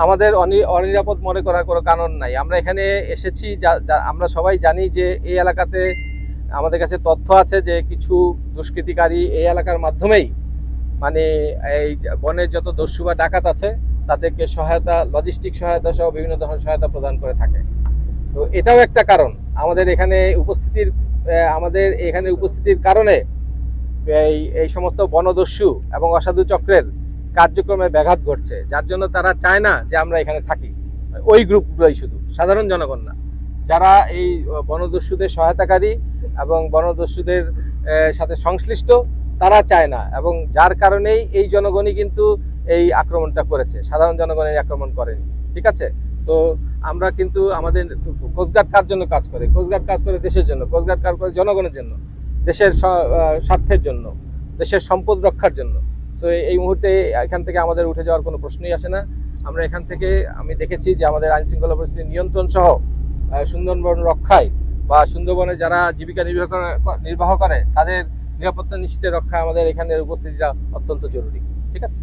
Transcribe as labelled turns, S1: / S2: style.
S1: আমাদের অনিরাপদ মনে করার কোনো কারণ নাই। আমরা এখানে এসেছি, আমরা সবাই জানি যে এই এলাকাতে আমাদের কাছে তথ্য আছে যে কিছু দুষ্কৃতিকারী এই এলাকার মাধ্যমেই মানে এই বনের যত দস্যু বা ডাকাত আছে তাদেরকে সহায়তা, লজিস্টিক সহায়তা সহ বিভিন্ন ধরনের সহায়তা প্রদান করে থাকে। তো এটাও একটা কারণ আমাদের এখানে উপস্থিতির কারণে এই সমস্ত বনদস্যু এবং অসাধু চক্রের কার্যক্রমে ব্যাঘাত ঘটছে, যার জন্য তারা চায় না যে আমরা এখানে থাকি। ওই গ্রুপগুলোই, শুধু সাধারণ জনগণ না, যারা এই বনদস্যুদের সহায়তাকারী এবং বনদস্যুদের সাথে সংশ্লিষ্ট, তারা চায় না, এবং যার কারণেই এই জনগণই কিন্তু এই আক্রমণটা করেছে, সাধারণ জনগণ এই আক্রমণ করেনি। ঠিক আছে? সো আমরা কিন্তু আমাদের কোস্টগার্ড কার জন্য কাজ করে? কোস্টগার্ড কাজ করে দেশের জন্য, কোস্টগার্ড কাজ করে জনগণের জন্য, দেশের স্বার্থের জন্য, দেশের সম্পদ রক্ষার জন্য। সো এই মুহূর্তে এখান থেকে আমাদের উঠে যাওয়ার কোনো প্রশ্নই আসে না। আমরা এখান থেকে, আমি দেখেছি যে আমাদের আইন শৃঙ্খলা পরিস্থিতি নিয়ন্ত্রণ সহ সুন্দরবন রক্ষায় বা সুন্দরবনে যারা জীবিকা নির্বাহ করে তাদের নিরাপত্তা নিশ্চিতের রক্ষায় আমাদের এখানের উপস্থিতিটা অত্যন্ত জরুরি। ঠিক আছে?